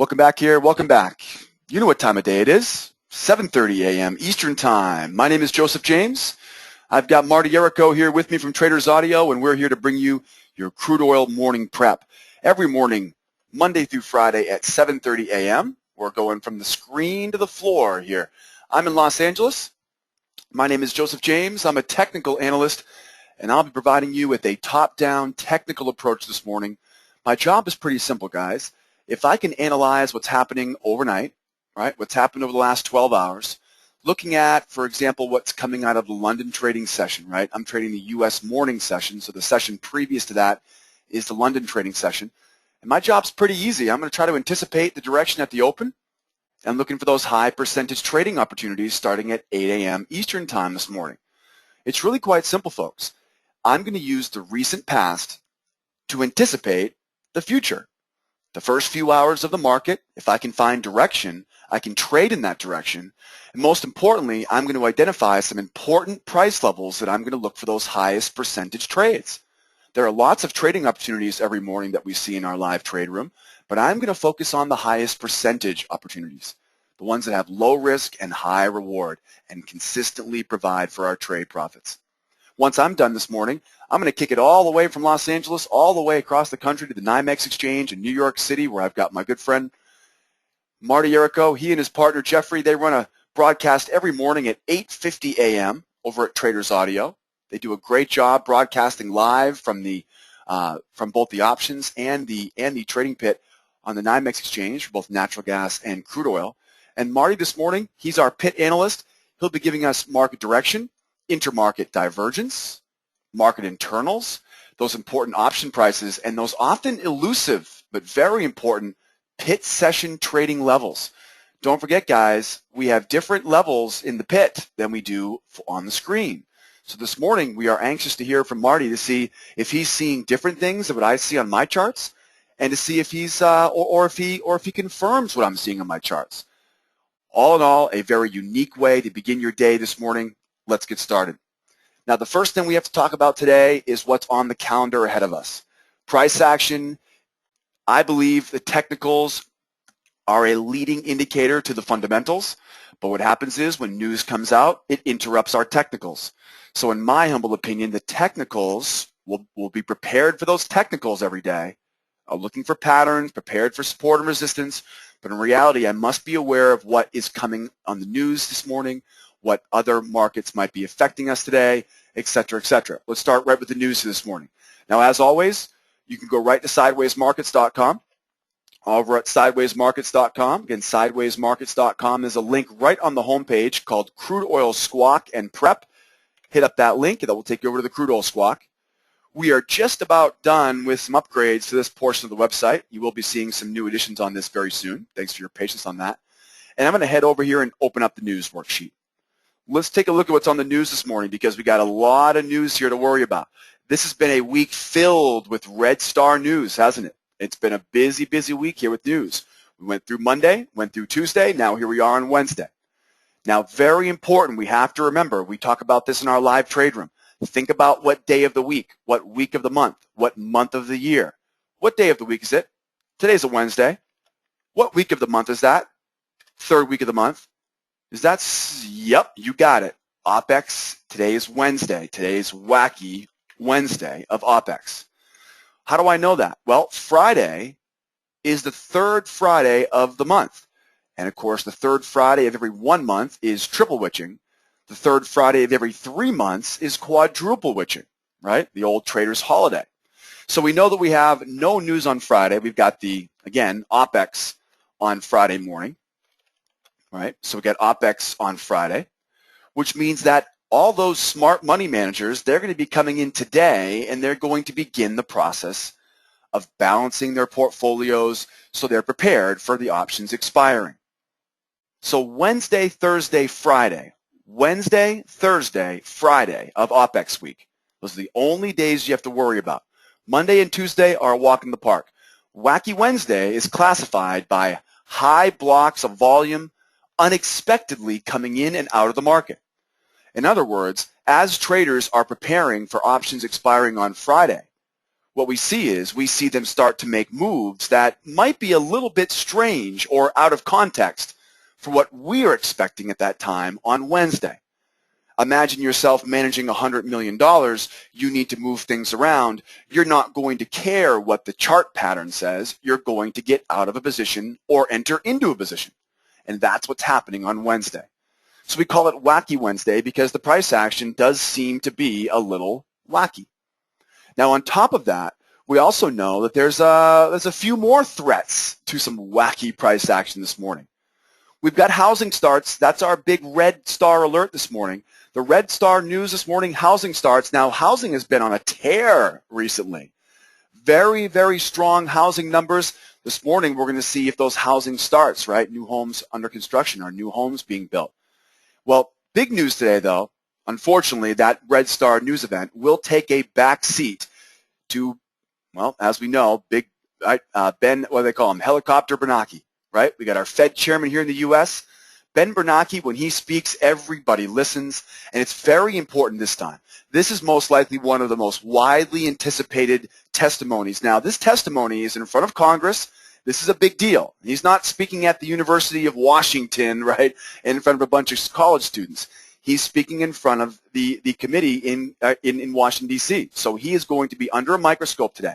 Welcome back here. Welcome back. You know what time of day it is. 7:30 a.m. Eastern Time. My name is Joseph James. I've got Marty Yerrico here with me from Traders Audio, and we're here to bring you your crude oil morning prep. Every morning, Monday through Friday at 7:30 a.m. We're going from the screen to the floor here. I'm in Los Angeles. My name is Joseph James. I'm a technical analyst, and I'll be providing you with a top-down technical approach this morning. My job is pretty simple, guys. If I can analyze what's happening overnight, right, what's happened over the last 12 hours, looking at, for example, what's coming out of the London trading session, right? I'm trading the U.S. morning session, so the session previous to that is the London trading session. And my job's pretty easy. I'm going to try to anticipate the direction at the open. I'm looking for those high percentage trading opportunities starting at 8 a.m. Eastern Time this morning. It's really quite simple, folks. I'm going to use the recent past to anticipate the future. The first few hours of the market, if I can find direction, I can trade in that direction. And most importantly, I'm going to identify some important price levels that I'm going to look for those highest percentage trades. There are lots of trading opportunities every morning that we see in our live trade room, but I'm going to focus on the highest percentage opportunities, the ones that have low risk and high reward and consistently provide for our trade profits. Once I'm done this morning, I'm going to kick it all the way from Los Angeles, all the way across the country to the NYMEX Exchange in New York City, where I've got my good friend Marty Yerrico. He and his partner Jeffrey, they run a broadcast every morning at 8:50 a.m. over at Traders Audio. They do a great job broadcasting live from both the options and the trading pit on the NYMEX Exchange for both natural gas and crude oil. And Marty this morning, he's our pit analyst. He'll be giving us market direction, intermarket divergence, market internals, those important option prices, and those often elusive but very important pit session trading levels. Don't forget, guys, we have different levels in the pit than we do on the screen. So this morning, we are anxious to hear from Marty to see if he's seeing different things than what I see on my charts, and to see if he's or if he confirms what I'm seeing on my charts. All in all, a very unique way to begin your day this morning. Let's get started. Now, the first thing we have to talk about today is what's on the calendar ahead of us. Price action. I believe the technicals are a leading indicator to the fundamentals, but what happens is when news comes out, it interrupts our technicals. So in my humble opinion, the technicals will be prepared for those technicals every day, looking for patterns, prepared for support and resistance, but in reality, I must be aware of what is coming on the news this morning, what other markets might be affecting us today, et cetera, et cetera. Let's start right with the news this morning. Now, as always, you can go right to sidewaysmarkets.com. Over at sidewaysmarkets.com, again, sidewaysmarkets.com is a link right on the homepage called Crude Oil Squawk and Prep. Hit up that link, and that will take you over to the Crude Oil Squawk. We are just about done with some upgrades to this portion of the website. You will be seeing some new additions on this very soon. Thanks for your patience on that. And I'm going to head over here and open up the news worksheet. Let's take a look at what's on the news this morning, because we got a lot of news here to worry about. This has been a week filled with red star news, hasn't it? It's been a busy, busy week here with news. We went through Monday, went through Tuesday, now here we are on Wednesday. Now, very important, we have to remember, we talk about this in our live trade room. Think about what day of the week, what week of the month, what month of the year. What day of the week is it? Today's a Wednesday. What week of the month is that? Third week of the month. Is that, yep, you got it. OPEX, today is Wednesday. Today is wacky Wednesday of OPEX. How do I know that? Well, Friday is the third Friday of the month. And of course, the third Friday of every 1 month is triple witching. The third Friday of every 3 months is quadruple witching, right? The old trader's holiday. So we know that we have no news on Friday. We've got the, again, OPEX on Friday morning, right? So we got OPEX on Friday, which means that all those smart money managers, they're going to be coming in today, and they're going to begin the process of balancing their portfolios so they're prepared for the options expiring. So Wednesday, Thursday, Friday, Wednesday, Thursday, Friday of OPEX week. Those are the only days you have to worry about. Monday and Tuesday are a walk in the park. Wacky Wednesday is classified by high blocks of volume unexpectedly coming in and out of the market. In other words, as traders are preparing for options expiring on Friday, what we see them start to make moves that might be a little bit strange or out of context for what we are expecting at that time on Wednesday. Imagine yourself managing $100 million. You need to move things around. You're not going to care what the chart pattern says. You're going to get out of a position or enter into a position. And that's what's happening on Wednesday. So we call it Wacky Wednesday because the price action does seem to be a little wacky. Now on top of that, we also know that there's a few more threats to some wacky price action this morning. We've got housing starts. That's our big red star alert this morning. The red star news this morning, housing starts. Now, housing has been on a tear recently. Very, very strong housing numbers. This morning, we're going to see if those housing starts, right? New homes under construction, or new homes being built. Well, big news today, though. Unfortunately, that red star news event will take a back seat to, well, as we know, big Ben, what do they call him? Helicopter Bernanke, right? We got our Fed chairman here in the U.S., Ben Bernanke. When he speaks, everybody listens, and it's very important this time. This is most likely one of the most widely anticipated testimonies. Now, this testimony is in front of Congress. This is a big deal. He's not speaking at the University of Washington, right, in front of a bunch of college students. He's speaking in front of the committee in Washington, D.C. So he is going to be under a microscope today.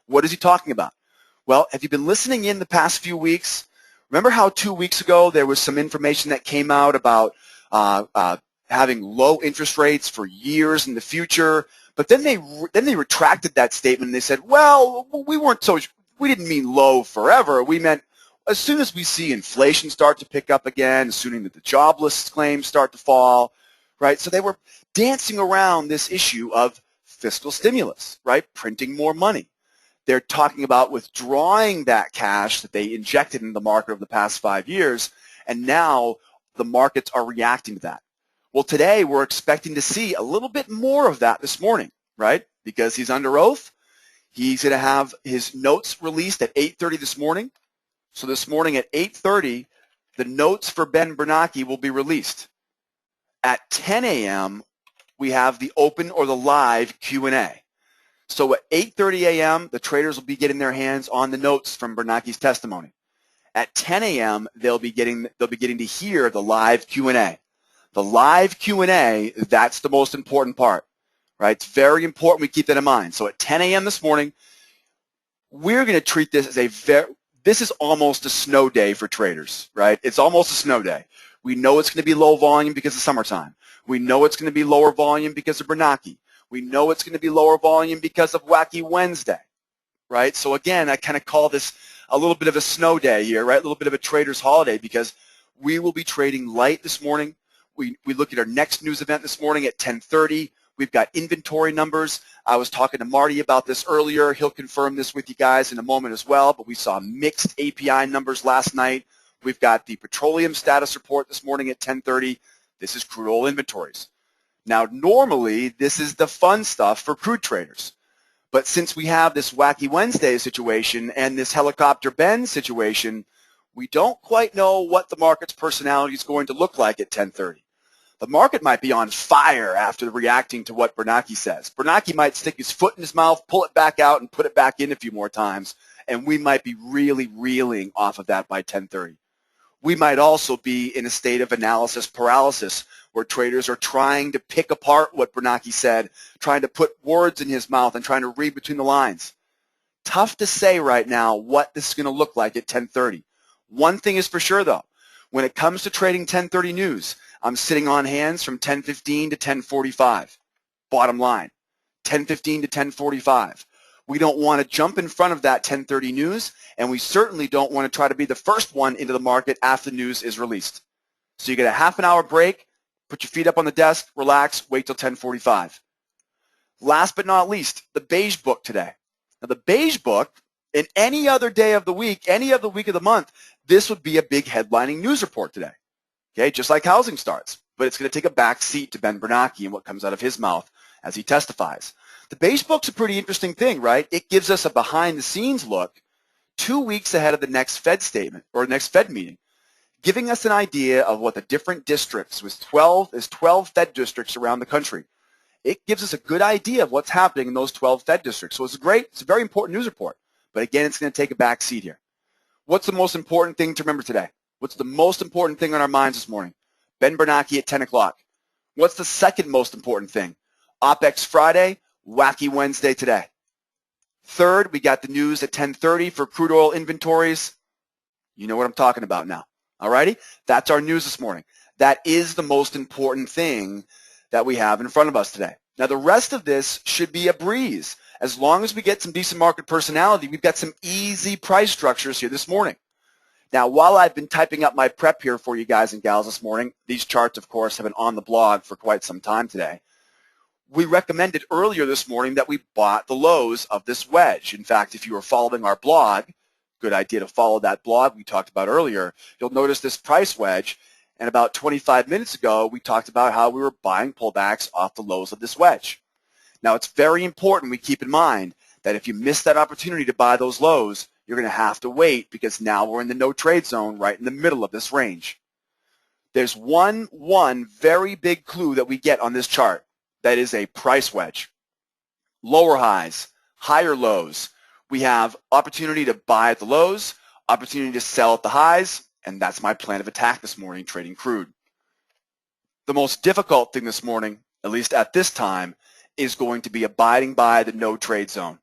What is he talking about? Well, have you been listening in the past few weeks? Remember how 2 weeks ago there was some information that came out about having low interest rates for years in the future, but then they retracted that statement and they said, well, we didn't mean low forever. We meant as soon as we see inflation start to pick up again, assuming that the jobless claims start to fall, right? So they were dancing around this issue of fiscal stimulus, right? Printing more money. They're talking about withdrawing that cash that they injected into the market over the past 5 years, and now the markets are reacting to that. Well, today we're expecting to see a little bit more of that this morning, right? Because he's under oath. He's going to have his notes released at 8:30 this morning. So this morning at 8:30, the notes for Ben Bernanke will be released. At 10 a.m., we have the open or the live Q&A. So at 8:30 a.m., the traders will be getting their hands on the notes from Bernanke's testimony. At 10 a.m., they'll be getting to hear the live Q&A. The live Q&A, that's the most important part, right? It's very important we keep that in mind. So at 10 a.m. this morning, we're going to treat this as this is almost a snow day for traders, right? It's almost a snow day. We know it's going to be low volume because of summertime. We know it's going to be lower volume because of Bernanke. We know it's going to be lower volume because of Wacky Wednesday, right? So again, I kind of call this a little bit of a snow day here, right? A little bit of a trader's holiday because we will be trading light this morning. We look at our next news event this morning at 10:30. We've got inventory numbers. I was talking to Marty about this earlier. He'll confirm this with you guys in a moment as well, but we saw mixed API numbers last night. We've got the petroleum status report this morning at 10:30. This is crude oil inventories. Now, normally, this is the fun stuff for crude traders. But since we have this Wacky Wednesday situation and this Helicopter Ben situation, we don't quite know what the market's personality is going to look like at 10:30. The market might be on fire after reacting to what Bernanke says. Bernanke might stick his foot in his mouth, pull it back out, and put it back in a few more times, and we might be really reeling off of that by 10:30. We might also be in a state of analysis paralysis where traders are trying to pick apart what Bernanke said, trying to put words in his mouth and trying to read between the lines. Tough to say right now what this is going to look like at 10:30. One thing is for sure, though. When it comes to trading 10:30 news, I'm sitting on hands from 10:15 to 10:45. Bottom line, 10:15 to 10:45. We don't want to jump in front of that 10:30 news, and we certainly don't want to try to be the first one into the market after the news is released. So you get a half an hour break, put your feet up on the desk, relax, wait till 10:45. Last but not least, the beige book today. Now the beige book, in any other day of the week, any other week of the month, this would be a big headlining news report today. Okay, just like housing starts, but it's going to take a back seat to Ben Bernanke and what comes out of his mouth as he testifies. The beige book's a pretty interesting thing, right? It gives us a behind-the-scenes look 2 weeks ahead of the next Fed statement or next Fed meeting, giving us an idea of what the different districts, there's 12 Fed districts around the country, it gives us a good idea of what's happening in those 12 Fed districts. So it's a very important news report. But again, it's going to take a back seat here. What's the most important thing to remember today? What's the most important thing on our minds this morning? Ben Bernanke at 10 o'clock. What's the second most important thing? OPEX Friday, wacky Wednesday today. Third, we got the news at 10:30 for crude oil inventories. You know what I'm talking about now. All righty? That's our news this morning. That is the most important thing that we have in front of us today. Now, the rest of this should be a breeze. As long as we get some decent market personality, we've got some easy price structures here this morning. Now, while I've been typing up my prep here for you guys and gals this morning, these charts, of course, have been on the blog for quite some time today. We recommended earlier this morning that we bought the lows of this wedge. In fact, if you were following our blog, good idea to follow that blog we talked about earlier, you'll notice this price wedge. And about 25 minutes ago, we talked about how we were buying pullbacks off the lows of this wedge. Now, it's very important we keep in mind that if you miss that opportunity to buy those lows, you're going to have to wait because now we're in the no trade zone right in the middle of this range. There's one very big clue that we get on this chart. That is a price wedge. Lower highs, higher lows. We have opportunity to buy at the lows, opportunity to sell at the highs, and that's my plan of attack this morning trading crude. The most difficult thing this morning, at least at this time, is going to be abiding by the no trade zone,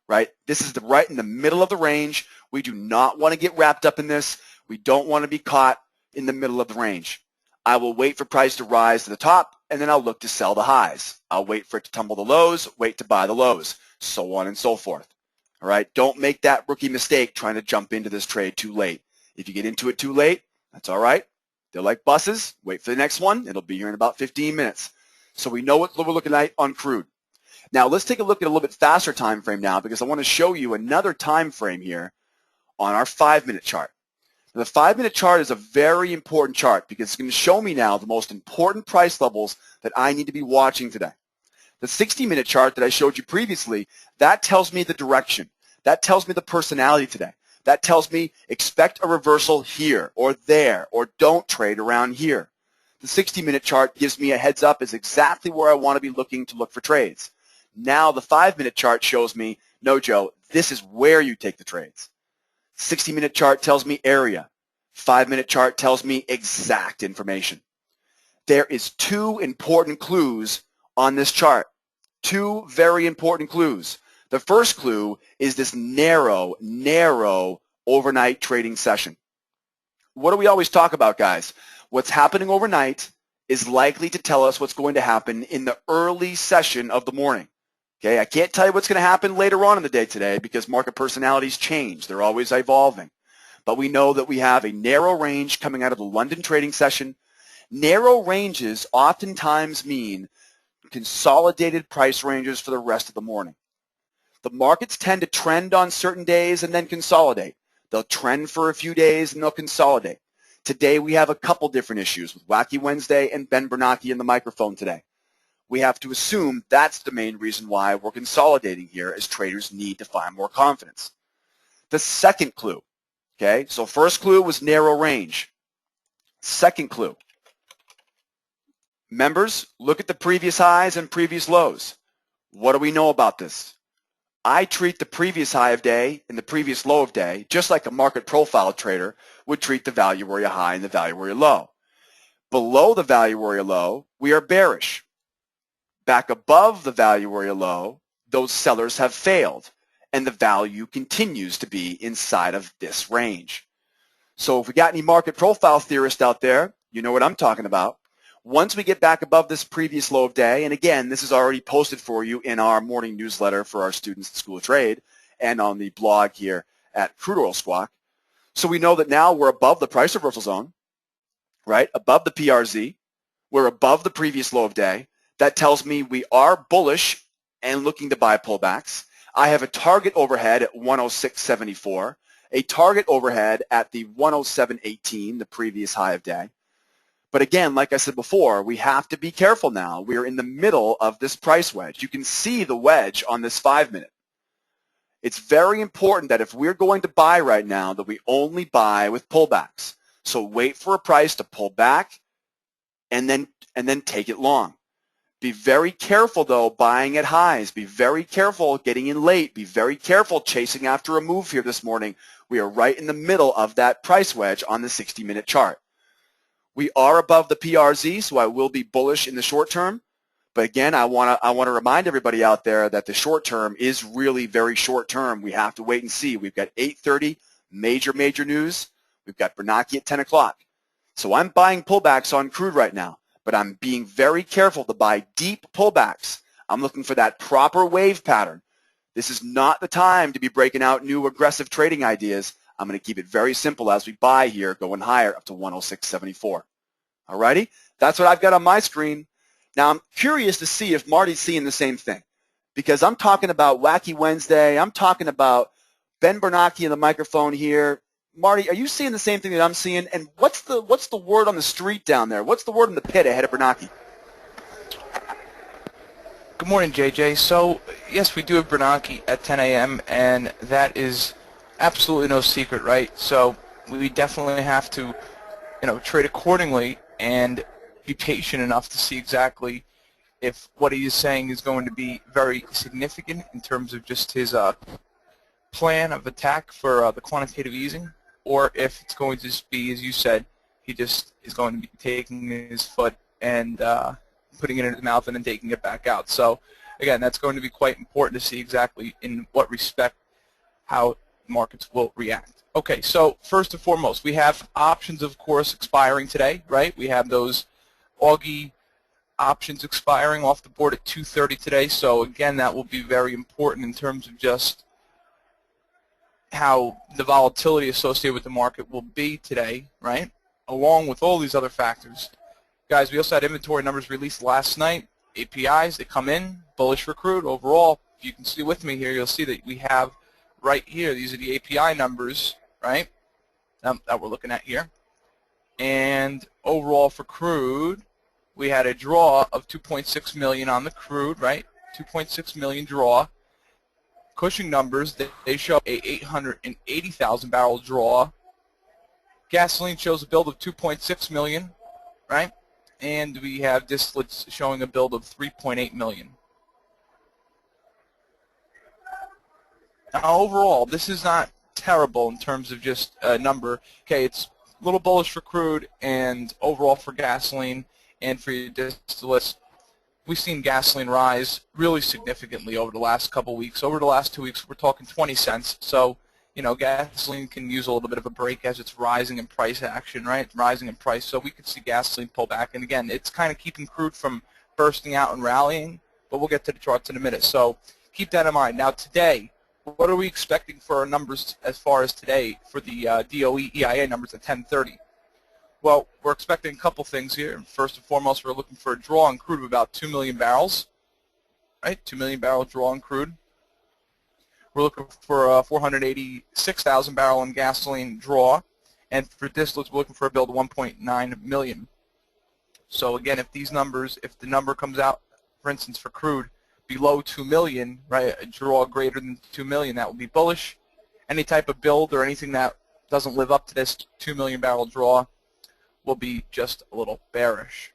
right? This is right in the middle of the range. We do not want to get wrapped up in this. We don't want to be caught in the middle of the range. I will wait for price to rise to the top, and then I'll look to sell the highs. I'll wait for it to tumble the lows, wait to buy the lows, so on and so forth. All right? Don't make that rookie mistake trying to jump into this trade too late. If you get into it too late, that's all right. They're like buses. Wait for the next one. It'll be here in about 15 minutes. So we know what we're looking at on crude. Now, let's take a look at a little bit faster time frame now because I want to show you another time frame here on our 5-minute chart. Now, the 5-minute chart is a very important chart because it's going to show me now the most important price levels that I need to be watching today. The 60-minute chart that I showed you previously, that tells me the direction. That tells me the personality today. That tells me expect a reversal here or there or don't trade around here. The 60-minute chart gives me a heads up is exactly where I want to be looking to look for trades. Now the 5-minute chart shows me, no, Joe, this is where you take the trades. 60-minute chart tells me area. 5-minute chart tells me exact information. There is 2 important clues on this chart. 2 very important clues. The first clue is this narrow overnight trading session. What do we always talk about, guys? What's happening overnight is likely to tell us what's going to happen in the early session of the morning. Okay, I can't tell you what's going to happen later on in the day today because market personalities change. They're always evolving. But we know that we have a narrow range coming out of the London trading session. Narrow ranges oftentimes mean consolidated price ranges for the rest of the morning. The markets tend to trend on certain days and then consolidate. They'll trend for a few days and they'll consolidate. Today we have a couple different issues with Wacky Wednesday and Ben Bernanke in the microphone today. We have to assume that's the main reason why we're consolidating here as traders need to find more confidence. The second clue, okay, so first clue was narrow range. Second clue, members, look at the previous highs and previous lows. What do we know about this? I treat the previous high of day and the previous low of day just like a market profile trader would treat the value area high and the value area low. Below the value area low, we are bearish. Back above the value area low, those sellers have failed, and the value continues to be inside of this range. So if we got any market profile theorists out there, you know what I'm talking about. Once we get back above this previous low of day, and again, this is already posted for you in our morning newsletter for our students at School of Trade and on the blog here at Crude Oil Squawk. So we know that now we're above the price reversal zone, right? Above the PRZ. We're above the previous low of day. That tells me we are bullish and looking to buy pullbacks. I have a target overhead at 106.74, a target overhead at the 107.18, the previous high of day. But again, like I said before, we have to be careful now. We are in the middle of this price wedge. You can see the wedge on this 5-minute. It's very important that if we're going to buy right now, that we only buy with pullbacks. So wait for a price to pull back and then take it long. Be very careful, though, buying at highs. Be very careful getting in late. Be very careful chasing after a move here this morning. We are right in the middle of that price wedge on the 60-minute chart. We are above the PRZ, so I will be bullish in the short term. But again, I want to remind everybody out there that the short term is really very short term. We have to wait and see. We've got 8:30, major news. We've got Bernanke at 10 o'clock. So I'm buying pullbacks on crude right now, but I'm being very careful to buy deep pullbacks. I'm looking for that proper wave pattern. This is not the time to be breaking out new aggressive trading ideas. I'm going to keep it very simple as we buy here, going higher up to 106.74. All righty? That's what I've got on my screen. Now, I'm curious to see if Marty's seeing the same thing, because I'm talking about Wacky Wednesday. I'm talking about Ben Bernanke in the microphone here. Marty, are you seeing the same thing that I'm seeing? And what's the word on the street down there? What's the word in the pit ahead of Bernanke? Good morning, JJ. So, yes, we do have Bernanke at 10 a.m., and that is absolutely no secret, right? So we definitely have to, trade accordingly and be patient enough to see exactly if what he is saying is going to be very significant in terms of just his plan of attack for the quantitative easing, or if it's going to just be, as you said, he just is going to be taking his foot and putting it in his mouth and then taking it back out. So again, that's going to be quite important to see exactly in what respect how markets will react. Okay, so first and foremost, we have options, of course, expiring today, right? We have those Augie options expiring off the board at 2:30 today. So again, that will be very important in terms of just how the volatility associated with the market will be today, right? Along with all these other factors. Guys, we also had inventory numbers released last night. APIs, they come in, bullish for crude. Overall, if you can see with me here, you'll see that we have right here, these are the API numbers, right, that we're looking at here. And overall for crude, we had a draw of 2.6 million on the crude, right? 2.6 million draw. Cushing numbers, they show a 880,000 barrel draw. Gasoline shows a build of 2.6 million, right? And we have distillates showing a build of 3.8 million. Now overall, this is not terrible in terms of just a number. Okay, it's a little bullish for crude and overall for gasoline and for your distillates. We've seen gasoline rise really significantly over the last couple weeks. Over the last 2 weeks, we're talking 20 cents. So, gasoline can use a little bit of a break as it's rising in price action, right? Rising in price. So we could see gasoline pull back. And again, it's kind of keeping crude from bursting out and rallying, but we'll get to the charts in a minute. So keep that in mind. Now today, what are we expecting for our numbers as far as today for the DOE EIA numbers at 10:30? Well, we're expecting a couple things here. First and foremost, we're looking for a draw on crude of about 2 million barrels, right? 2 million barrel draw on crude. We're looking for a 486,000 barrel in gasoline draw, and for distillates, we're looking for a build of 1.9 million. So again, if these numbers, if the number comes out, for instance, for crude below 2 million, right, a draw greater than 2 million, that will be bullish. Any type of build or anything that doesn't live up to this 2 million barrel draw will be just a little bearish,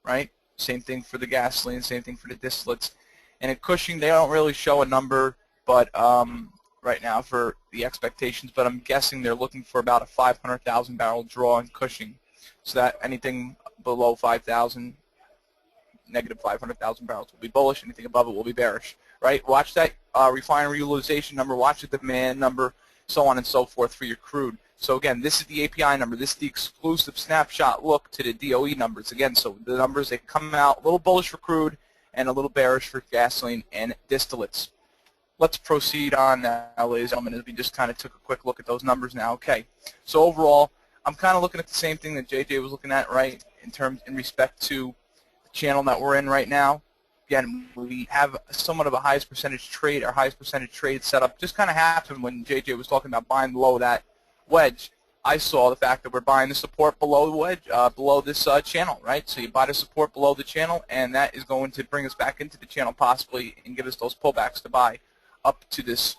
right? Same thing for the gasoline, same thing for the distillates. And at Cushing, they don't really show a number, but right now for the expectations, but I'm guessing they're looking for about a 500,000 barrel draw in Cushing. So that anything below 5,000, negative 500,000 barrels will be bullish. Anything above it will be bearish, right? Watch that refinery utilization number, watch the demand number, so on and so forth for your crude. So again, this is the API number. This is the exclusive snapshot look to the DOE numbers. Again, so the numbers, they come out a little bullish for crude and a little bearish for gasoline and distillates. Let's proceed on now, ladies and gentlemen, as we just kind of took a quick look at those numbers now. Okay, so overall, I'm kind of looking at the same thing that JJ was looking at, right, in respect to the channel that we're in right now. Again, we have somewhat of a highest percentage trade. Our highest percentage trade setup just kind of happened when JJ was talking about buying below that wedge. I saw the fact that we're buying the support below the wedge, below this channel, right? So you buy the support below the channel, and that is going to bring us back into the channel possibly and give us those pullbacks to buy up to this,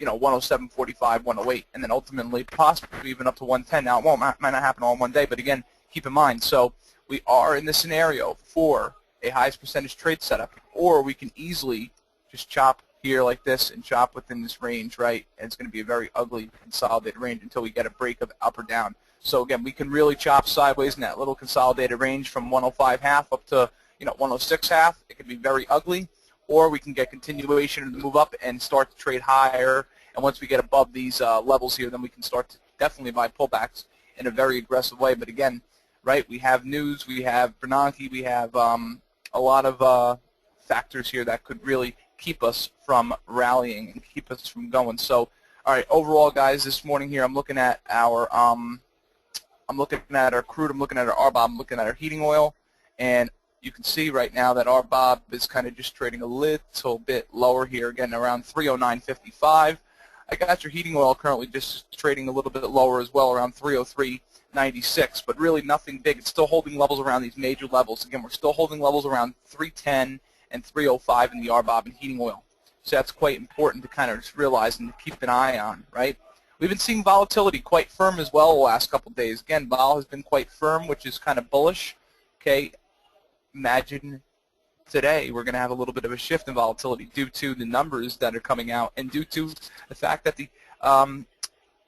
107.45, 108, and then ultimately possibly even up to 110. Now, it might not happen all in one day, but again, keep in mind. So we are in this scenario for a highest percentage trade setup, or we can easily just chop here like this and chop within this range, right? And it's going to be a very ugly consolidated range until we get a break of up or down. So again, we can really chop sideways in that little consolidated range from 105.5 up to 106.5. It can be very ugly, or we can get continuation and move up and start to trade higher. And once we get above these levels here, then we can start to definitely buy pullbacks in a very aggressive way. But again, right, we have news, we have Bernanke, we have a lot of factors here that could really keep us from rallying and keep us from going. So, all right, overall, guys, this morning here, I'm looking at our crude, I'm looking at our RBOB, I'm looking at our heating oil, and you can see right now that RBOB is kind of just trading a little bit lower here, again around 309.55. I got your heating oil currently just trading a little bit lower as well, around 303.96, but really nothing big. It's still holding levels around these major levels. Again, we're still holding levels around 310 and 305 in the RBOB and heating oil. So that's quite important to kind of just realize and to keep an eye on, right? We've been seeing volatility quite firm as well the last couple of days. Again, vol has been quite firm, which is kind of bullish. Okay, imagine today we're going to have a little bit of a shift in volatility due to the numbers that are coming out and due to the fact that the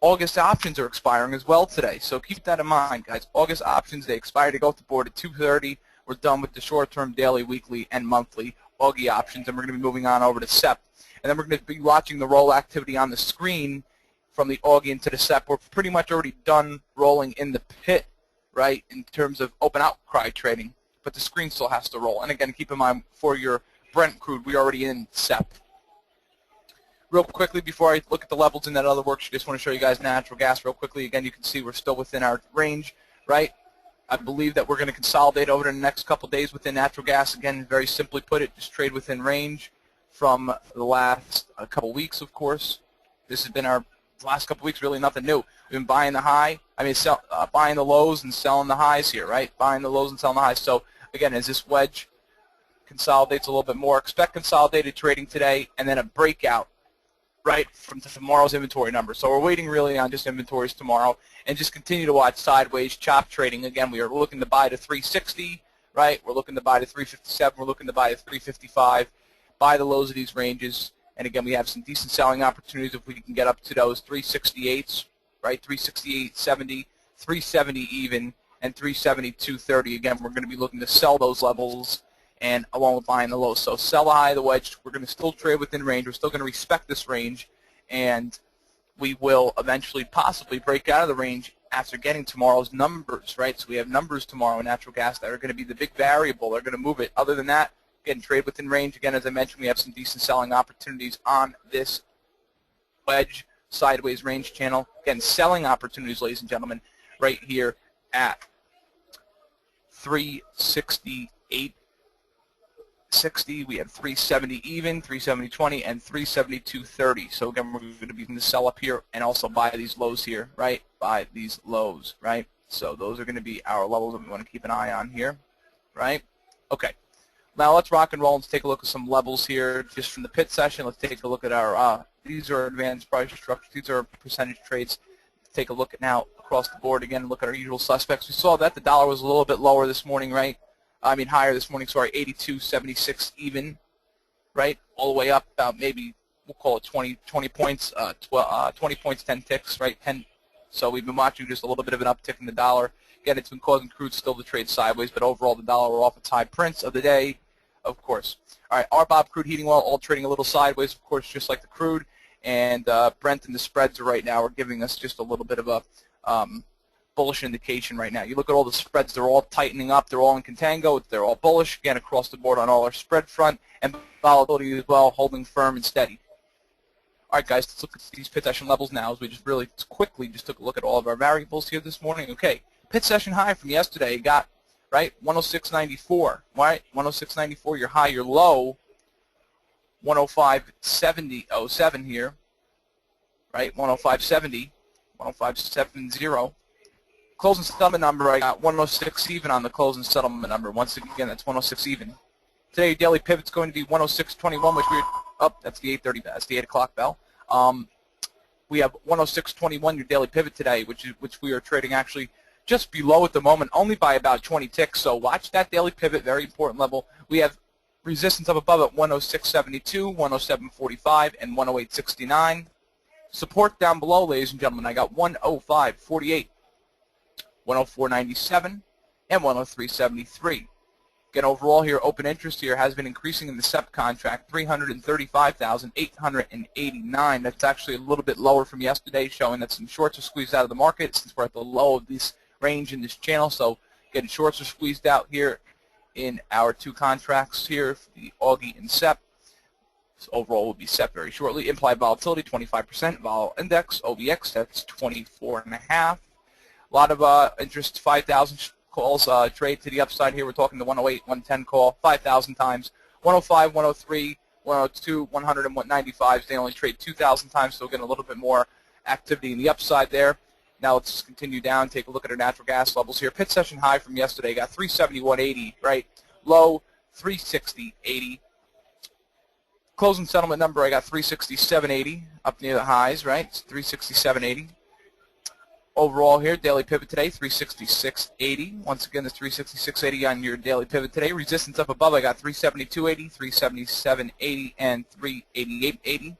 August options are expiring as well today. So keep that in mind, guys. August options, they expire to go off the board at 2:30. We're done with the short-term, daily, weekly, and monthly Augie options, and we're going to be moving on over to SEP. And then we're going to be watching the roll activity on the screen from the Augie into the SEP. We're pretty much already done rolling in the pit, right, in terms of open outcry trading, but the screen still has to roll. And again, keep in mind, for your Brent crude, we're already in SEP. Real quickly, before I look at the levels in that other worksheet, just want to show you guys natural gas real quickly. Again, you can see we're still within our range, right? I believe that we're going to consolidate over the next couple days within natural gas. Again, very simply put it, just trade within range from the last couple weeks, of course. This has been our last couple weeks, really nothing new. We've been buying the high, buying the lows and selling the highs here, right? Buying the lows and selling the highs. So, again, as this wedge consolidates a little bit more, expect consolidated trading today and then a breakout, right, from tomorrow's inventory numbers. So we're waiting really on just inventories tomorrow and just continue to watch sideways chop trading. Again, we are looking to buy to 360, right? We're looking to buy to 357. We're looking to buy to 355. Buy the lows of these ranges. And again, we have some decent selling opportunities if we can get up to those 368s, right? 368.70, 370 even, and 370.230. Again, we're going to be looking to sell those levels and along with buying the lows. So sell a high of the wedge. We're going to still trade within range. We're still going to respect this range, and we will eventually possibly break out of the range after getting tomorrow's numbers, right? So we have numbers tomorrow in natural gas that are going to be the big variable. They're going to move it. Other than that, again, trade within range. Again, as I mentioned, we have some decent selling opportunities on this wedge sideways range channel. Again, selling opportunities, ladies and gentlemen, right here at 368.60. We have 370 even, 370.20, and 372.30. So again, we're going to be going to sell up here and also buy these lows here, right? Buy these lows, right? So those are going to be our levels that we want to keep an eye on here, right? Okay. Now let's rock and roll. Let's take a look at some levels here just from the pit session. Let's take a look at our, these are advanced price structures. These are percentage trades. Let's take a look at now across the board again and look at our usual suspects. We saw that the dollar was a little bit lower this morning, right? Higher this morning, sorry, 82.76 even, right? All the way up about maybe, we'll call it 20 points, 20 points, 10 ticks, right? 10. So we've been watching just a little bit of an uptick in the dollar. Again, it's been causing crude still to trade sideways, but overall the dollar we're off its high prints of the day, of course. All right, RBOB, crude heating oil, all trading a little sideways, of course, just like the crude. And Brent and the spreads right now are giving us just a little bit of a bullish indication right now. You look at all the spreads, they're all tightening up. They're all in contango. They're all bullish, again, across the board on all our spread front. And volatility as well, holding firm and steady. All right, guys, let's look at these pit session levels now as we just really quickly just took a look at all of our variables here this morning. Okay, pit session high from yesterday, you got, right, 106.94, right? 106.94, your high, your low, 105.70 here, right? 105.70, 105.70. Closing settlement number, I got 106 even on the closing settlement number. Once again, that's 106 even. Today, your daily pivot's going to be 106.21, which we're up. That's the 8:30. That's the 8 o'clock bell. We have 106.21, your daily pivot today, which we are trading actually just below at the moment, only by about 20 ticks. So watch that daily pivot, very important level. We have resistance up above at 106.72, 107.45, and 108.69. Support down below, ladies and gentlemen. I got 105.48, 104.97, and 103.73. Again, overall here, open interest here has been increasing in the SEP contract, 335,889. That's actually a little bit lower from yesterday, showing that some shorts are squeezed out of the market since we're at the low of this range in this channel. So, again, shorts are squeezed out here in our two contracts here, for the Augie and SEP. So overall will be SEP very shortly. Implied volatility, 25%. Vol index, OBX, that's 24.5. A lot of interest, 5,000 calls trade to the upside here. We're talking the 108, 110 call 5,000 times. 105, 103, 102, 100, and 195s. They only trade 2,000 times, so we're getting a little bit more activity in the upside there. Now let's just continue down, take a look at our natural gas levels here. Pit session high from yesterday got 371.80, right? Low 360.80. Closing settlement number, I got 367.80, up near the highs, right? It's 367.80. Overall here, daily pivot today, 366.80. Once again, the 366.80 on your daily pivot today. Resistance up above, I got 372.80, 377.80, and 388.80.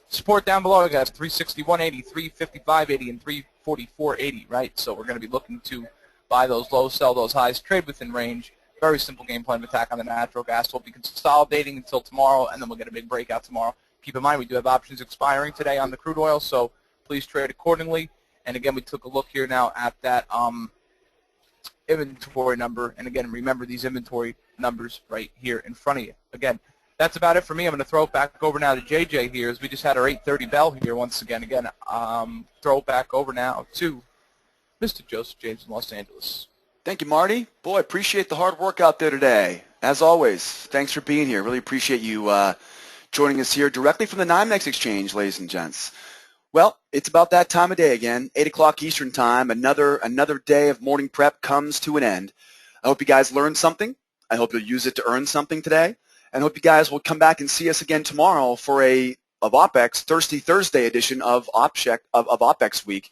Support down below, I got 361.80, 355.80, and 344.80, right? So we're going to be looking to buy those lows, sell those highs, trade within range. Very simple game plan of attack on the natural gas. We'll be consolidating until tomorrow, and then we'll get a big breakout tomorrow. Keep in mind, we do have options expiring today on the crude oil, so please trade accordingly. And again, we took a look here now at that inventory number. And again, remember these inventory numbers right here in front of you. Again, that's about it for me. I'm going to throw it back over now to JJ here, as we just had our 8:30 bell here once again. Throw it back over now to Mr. Joseph James in Los Angeles. Thank you, Marty. Boy, appreciate the hard work out there today. As always, thanks for being here. Really appreciate you joining us here directly from the NYMEX Exchange, ladies and gents. Well, it's about that time of day again, 8 o'clock Eastern Time. Another day of morning prep comes to an end. I hope you guys learned something. I hope you'll use it to earn something today. And I hope you guys will come back and see us again tomorrow for of OPEX, Thirsty Thursday edition of OPEX Week.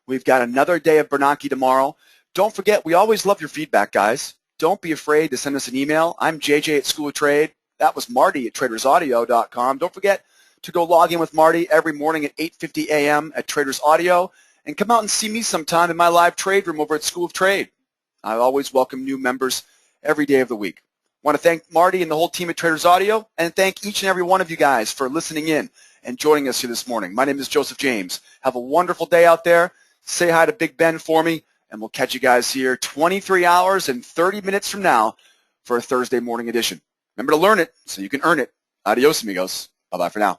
We've got another day of Bernanke tomorrow. Don't forget, we always love your feedback, guys. Don't be afraid to send us an email. I'm JJ at School of Trade. That was Marty at TradersAudio.com. Don't forget to go log in with Marty every morning at 8:50 a.m. at Traders Audio, and come out and see me sometime in my live trade room over at School of Trade. I always welcome new members every day of the week. I want to thank Marty and the whole team at Traders Audio, and thank each and every one of you guys for listening in and joining us here this morning. My name is Joseph James. Have a wonderful day out there. Say hi to Big Ben for me, and we'll catch you guys here 23 hours and 30 minutes from now for a Thursday morning edition. Remember to learn it so you can earn it. Adios, amigos. Bye-bye for now.